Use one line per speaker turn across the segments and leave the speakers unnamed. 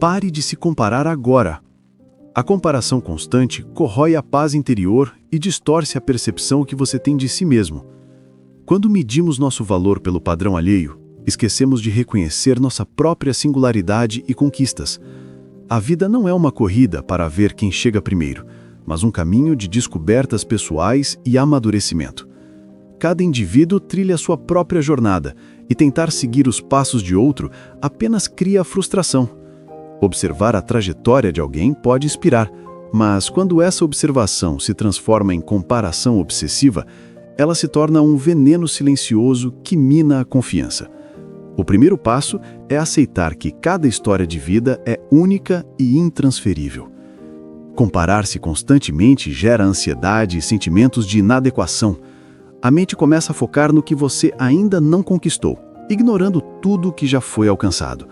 Pare de se comparar agora. A comparação constante corrói a paz interior e distorce a percepção que você tem de si mesmo. Quando medimos nosso valor pelo padrão alheio, esquecemos de reconhecer nossa própria singularidade e conquistas. A vida não é uma corrida para ver quem chega primeiro, mas um caminho de descobertas pessoais e amadurecimento. Cada indivíduo trilha sua própria jornada, e tentar seguir os passos de outro apenas cria frustração. Observar a trajetória de alguém pode inspirar, mas quando essa observação se transforma em comparação obsessiva, ela se torna um veneno silencioso que mina a confiança. O primeiro passo é aceitar que cada história de vida é única e intransferível. Comparar-se constantemente gera ansiedade e sentimentos de inadequação. A mente começa a focar no que você ainda não conquistou, ignorando tudo o que já foi alcançado.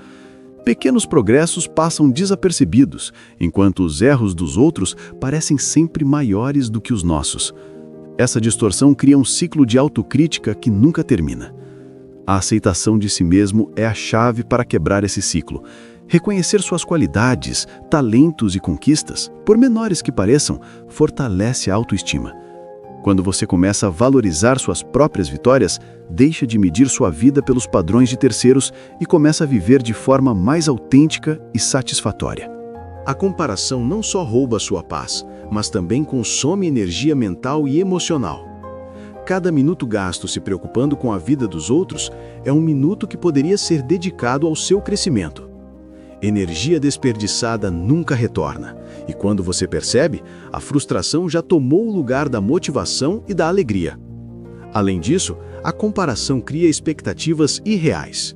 Pequenos progressos passam desapercebidos, enquanto os erros dos outros parecem sempre maiores do que os nossos. Essa distorção cria um ciclo de autocrítica que nunca termina. A aceitação de si mesmo é a chave para quebrar esse ciclo. Reconhecer suas qualidades, talentos e conquistas, por menores que pareçam, fortalece a autoestima. Quando você começa a valorizar suas próprias vitórias, deixa de medir sua vida pelos padrões de terceiros e começa a viver de forma mais autêntica e satisfatória. A comparação não só rouba sua paz, mas também consome energia mental e emocional. Cada minuto gasto se preocupando com a vida dos outros é um minuto que poderia ser dedicado ao seu crescimento. Energia desperdiçada nunca retorna, e quando você percebe, a frustração já tomou o lugar da motivação e da alegria. Além disso, a comparação cria expectativas irreais.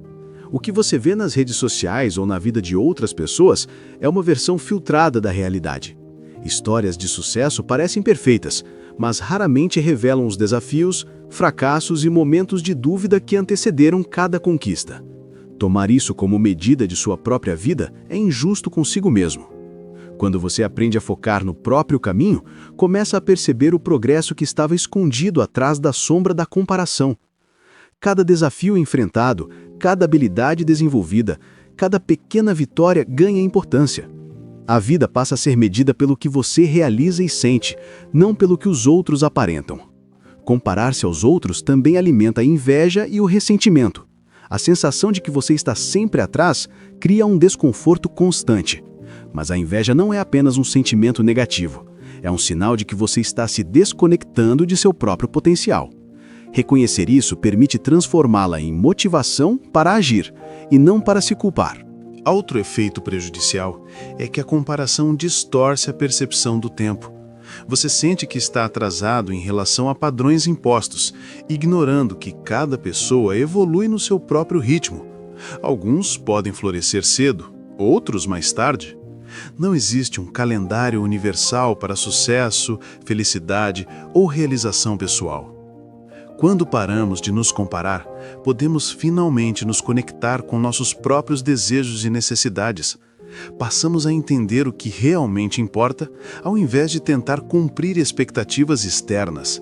O que você vê nas redes sociais ou na vida de outras pessoas é uma versão filtrada da realidade. Histórias de sucesso parecem perfeitas, mas raramente revelam os desafios, fracassos e momentos de dúvida que antecederam cada conquista. Tomar isso como medida de sua própria vida é injusto consigo mesmo. Quando você aprende a focar no próprio caminho, começa a perceber o progresso que estava escondido atrás da sombra da comparação. Cada desafio enfrentado, cada habilidade desenvolvida, cada pequena vitória ganha importância. A vida passa a ser medida pelo que você realiza e sente, não pelo que os outros aparentam. Comparar-se aos outros também alimenta a inveja e o ressentimento. A sensação de que você está sempre atrás cria um desconforto constante. Mas a inveja não é apenas um sentimento negativo. É um sinal de que você está se desconectando de seu próprio potencial. Reconhecer isso permite transformá-la em motivação para agir, e não para se culpar.
Outro efeito prejudicial é que a comparação distorce a percepção do tempo. Você sente que está atrasado em relação a padrões impostos, ignorando que cada pessoa evolui no seu próprio ritmo. Alguns podem florescer cedo, outros mais tarde. Não existe um calendário universal para sucesso, felicidade ou realização pessoal. Quando paramos de nos comparar, podemos finalmente nos conectar com nossos próprios desejos e necessidades. Passamos a entender o que realmente importa, ao invés de tentar cumprir expectativas externas.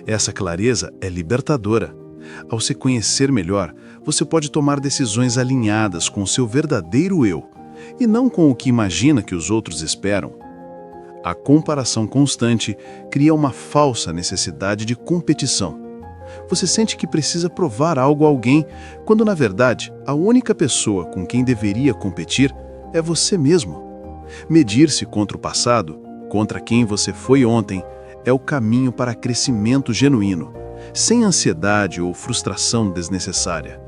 Essa clareza é libertadora. Ao se conhecer melhor, você pode tomar decisões alinhadas com o seu verdadeiro eu, e não com o que imagina que os outros esperam. A comparação constante cria uma falsa necessidade de competição. Você sente que precisa provar algo a alguém, quando na verdade a única pessoa com quem deveria competir é você mesmo. Medir-se contra o passado, contra quem você foi ontem, é o caminho para crescimento genuíno, sem ansiedade ou frustração desnecessária.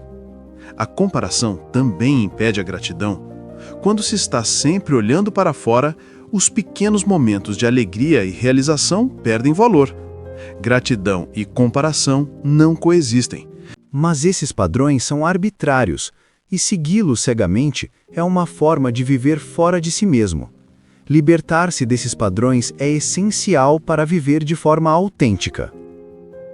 A comparação também impede a gratidão. Quando se está sempre olhando para fora, os pequenos momentos de alegria e realização perdem valor. Gratidão e comparação não coexistem.
Mas esses padrões são arbitrários, e segui-los cegamente é uma forma de viver fora de si mesmo. Libertar-se desses padrões é essencial para viver de forma autêntica.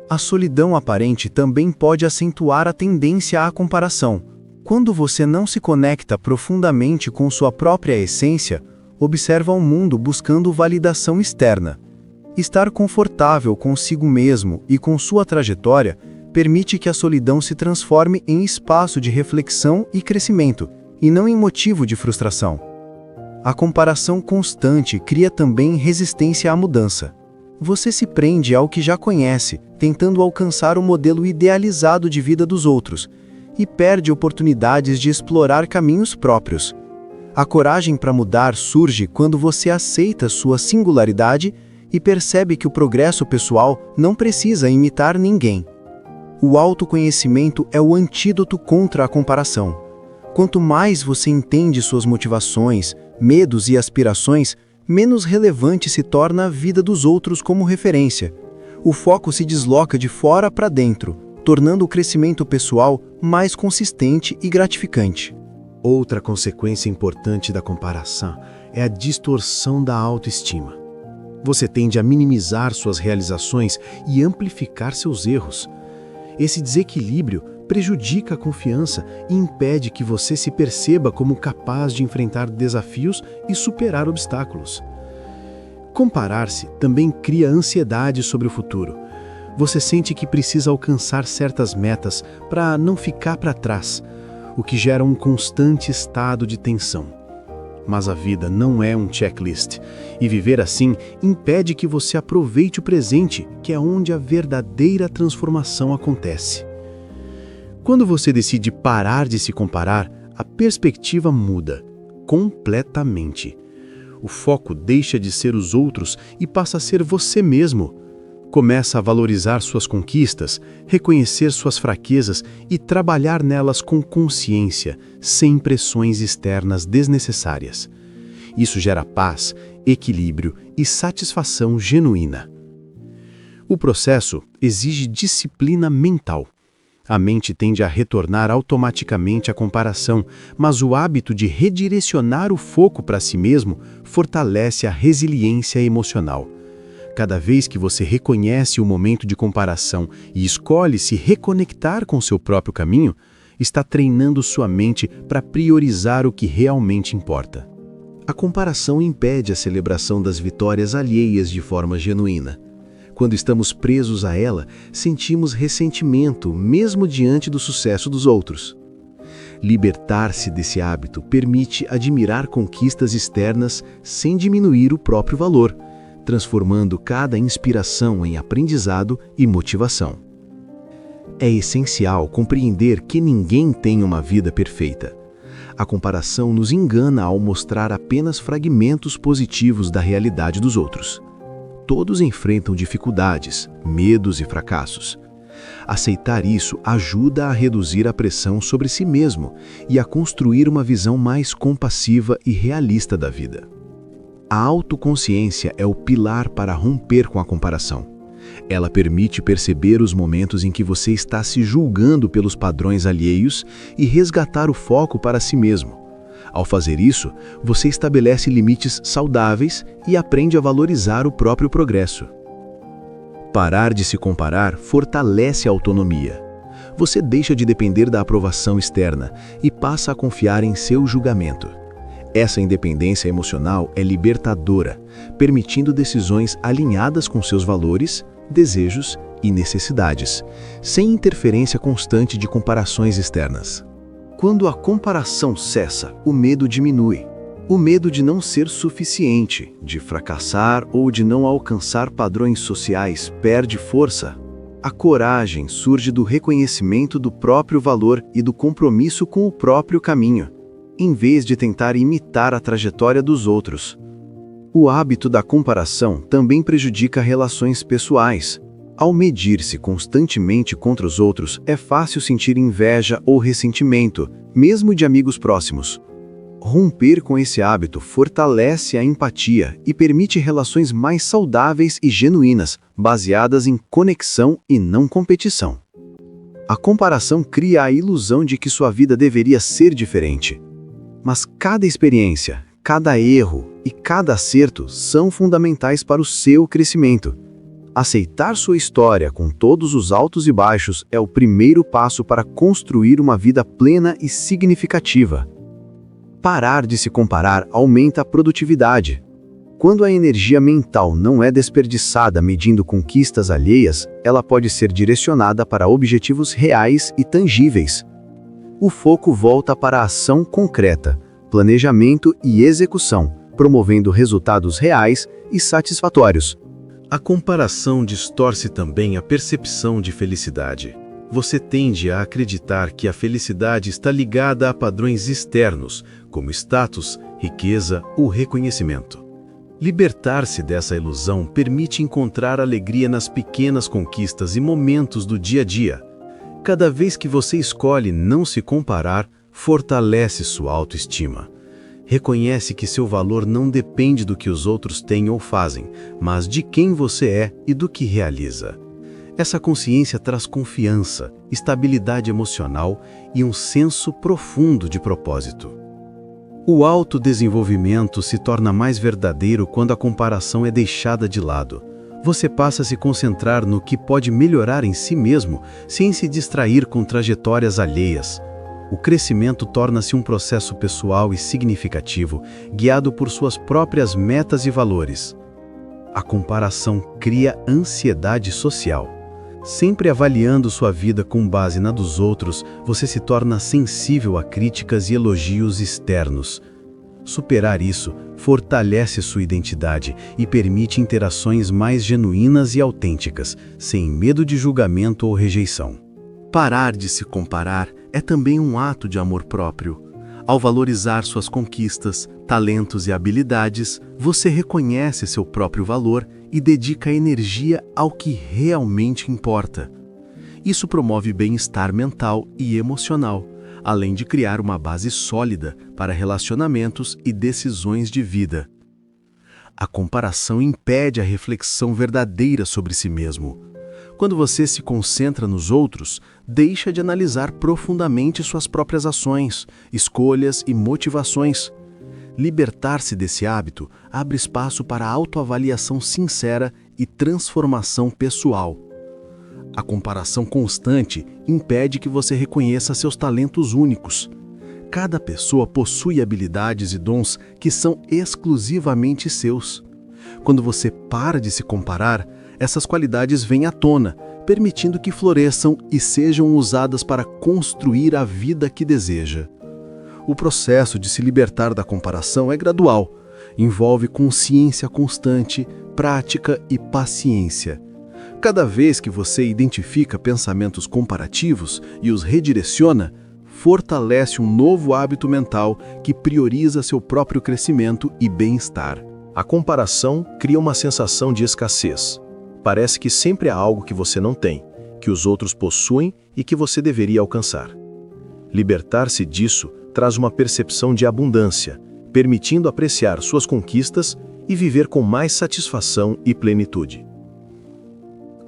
A solidão aparente também pode acentuar a tendência à comparação. Quando você não se conecta profundamente com sua própria essência, observa o mundo buscando validação externa. Estar confortável consigo mesmo e com sua trajetória permite que a solidão se transforme em espaço de reflexão e crescimento, e não em motivo de frustração.
A comparação constante cria também resistência à mudança. Você se prende ao que já conhece, tentando alcançar o modelo idealizado de vida dos outros, e perde oportunidades de explorar caminhos próprios. A coragem para mudar surge quando você aceita sua singularidade e percebe que o progresso pessoal não precisa imitar ninguém. O autoconhecimento é o antídoto contra a comparação. Quanto mais você entende suas motivações, medos e aspirações, menos relevante se torna a vida dos outros como referência. O foco se desloca de fora para dentro, tornando o crescimento pessoal mais consistente e gratificante.
Outra consequência importante da comparação é a distorção da autoestima. Você tende a minimizar suas realizações e amplificar seus erros. Esse desequilíbrio prejudica a confiança e impede que você se perceba como capaz de enfrentar desafios e superar obstáculos. Comparar-se também cria ansiedade sobre o futuro. Você sente que precisa alcançar certas metas para não ficar para trás, o que gera um constante estado de tensão. Mas a vida não é um checklist, e viver assim impede que você aproveite o presente, que é onde a verdadeira transformação acontece. Quando você decide parar de se comparar, a perspectiva muda completamente. O foco deixa de ser os outros e passa a ser você mesmo. Começa a valorizar suas conquistas, reconhecer suas fraquezas e trabalhar nelas com consciência, sem pressões externas desnecessárias. Isso gera paz, equilíbrio e satisfação genuína. O processo exige disciplina mental. A mente tende a retornar automaticamente à comparação, mas o hábito de redirecionar o foco para si mesmo fortalece a resiliência emocional. Cada vez que você reconhece o momento de comparação e escolhe se reconectar com seu próprio caminho, está treinando sua mente para priorizar o que realmente importa. A comparação impede a celebração das vitórias alheias de forma genuína. Quando estamos presos a ela, sentimos ressentimento, mesmo diante do sucesso dos outros. Libertar-se desse hábito permite admirar conquistas externas sem diminuir o próprio valor, transformando cada inspiração em aprendizado e motivação. É essencial compreender que ninguém tem uma vida perfeita. A comparação nos engana ao mostrar apenas fragmentos positivos da realidade dos outros. Todos enfrentam dificuldades, medos e fracassos. Aceitar isso ajuda a reduzir a pressão sobre si mesmo e a construir uma visão mais compassiva e realista da vida. A autoconsciência é o pilar para romper com a comparação. Ela permite perceber os momentos em que você está se julgando pelos padrões alheios e resgatar o foco para si mesmo. Ao fazer isso, você estabelece limites saudáveis e aprende a valorizar o próprio progresso. Parar de se comparar fortalece a autonomia. Você deixa de depender da aprovação externa e passa a confiar em seu julgamento. Essa independência emocional é libertadora, permitindo decisões alinhadas com seus valores, desejos e necessidades, sem interferência constante de comparações externas. Quando a comparação cessa, o medo diminui. O medo de não ser suficiente, de fracassar ou de não alcançar padrões sociais perde força. A coragem surge do reconhecimento do próprio valor e do compromisso com o próprio caminho, em vez de tentar imitar a trajetória dos outros. O hábito da comparação também prejudica relações pessoais. Ao medir-se constantemente contra os outros, é fácil sentir inveja ou ressentimento, mesmo de amigos próximos. Romper com esse hábito fortalece a empatia e permite relações mais saudáveis e genuínas, baseadas em conexão e não competição. A comparação cria a ilusão de que sua vida deveria ser diferente. Mas cada experiência, cada erro e cada acerto são fundamentais para o seu crescimento. Aceitar sua história com todos os altos e baixos é o primeiro passo para construir uma vida plena e significativa. Parar de se comparar aumenta a produtividade. Quando a energia mental não é desperdiçada medindo conquistas alheias, ela pode ser direcionada para objetivos reais e tangíveis. O foco volta para a ação concreta, planejamento e execução,
promovendo resultados reais e satisfatórios.
A comparação distorce também a percepção de felicidade. Você tende a acreditar que a felicidade está ligada a padrões externos, como status, riqueza ou reconhecimento. Libertar-se dessa ilusão permite encontrar alegria nas pequenas conquistas e momentos do dia a dia. Cada vez que você escolhe não se comparar, fortalece sua autoestima. Reconhece que seu valor não depende do que os outros têm ou fazem, mas de quem você é e do que realiza. Essa consciência traz confiança, estabilidade emocional e um senso profundo de propósito. O autodesenvolvimento se torna mais verdadeiro quando a comparação é deixada de lado. Você passa a se concentrar no que pode melhorar em si mesmo, sem se distrair com trajetórias alheias. O crescimento torna-se um processo pessoal e significativo, guiado por suas próprias metas e valores. A comparação cria ansiedade social. Sempre avaliando sua vida com base na dos outros, você se torna sensível a críticas e elogios externos. Superar isso fortalece sua identidade e permite interações mais genuínas e autênticas, sem medo de julgamento ou rejeição.
Parar de se comparar é também um ato de amor próprio. Ao valorizar suas conquistas, talentos e habilidades, você reconhece seu próprio valor e dedica energia ao que realmente importa. Isso promove bem-estar mental e emocional, além de criar uma base sólida para relacionamentos e decisões de vida. A comparação impede a reflexão verdadeira sobre si mesmo. Quando você se concentra nos outros, deixa de analisar profundamente suas próprias ações, escolhas e motivações. Libertar-se desse hábito abre espaço para autoavaliação sincera e transformação pessoal. A comparação constante impede que você reconheça seus talentos únicos. Cada pessoa possui habilidades e dons que são exclusivamente seus. Quando você para de se comparar, essas qualidades vêm à tona, permitindo que floresçam e sejam usadas para construir a vida que deseja. O processo de se libertar da comparação é gradual, envolve consciência constante, prática e paciência. Cada vez que você identifica pensamentos comparativos e os redireciona, fortalece um novo hábito mental que prioriza seu próprio crescimento e bem-estar.
A comparação cria uma sensação de escassez. Parece que sempre há algo que você não tem, que os outros possuem e que você deveria alcançar. Libertar-se disso traz uma percepção de abundância, permitindo apreciar suas conquistas e viver com mais satisfação e plenitude.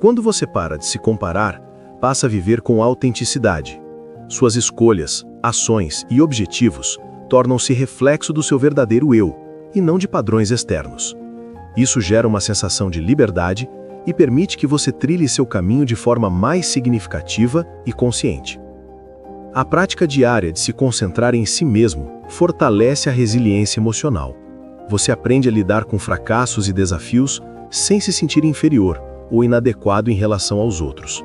Quando você para de se comparar, passa a viver com autenticidade. Suas escolhas, ações e objetivos tornam-se reflexo do seu verdadeiro eu, e não de padrões externos. Isso gera uma sensação de liberdade e permite que você trilhe seu caminho de forma mais significativa e consciente. A prática diária de se concentrar em si mesmo fortalece a resiliência emocional. Você aprende a lidar com fracassos e desafios sem se sentir inferior ou inadequado em relação aos outros.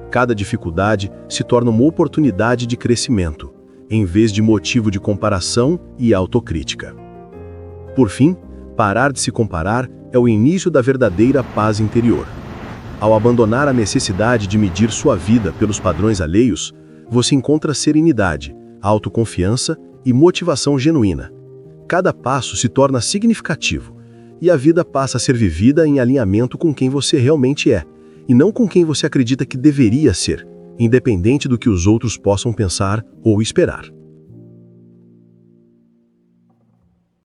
Cada dificuldade se torna uma oportunidade de crescimento, em vez de motivo de comparação e autocrítica. Por fim, parar de se comparar é o início da verdadeira paz interior. Ao abandonar a necessidade de medir sua vida pelos padrões alheios, você encontra serenidade, autoconfiança e motivação genuína. Cada passo se torna significativo e a vida passa a ser vivida em alinhamento com quem você realmente é, e não com quem você acredita que deveria ser, independente do que os outros possam pensar ou esperar.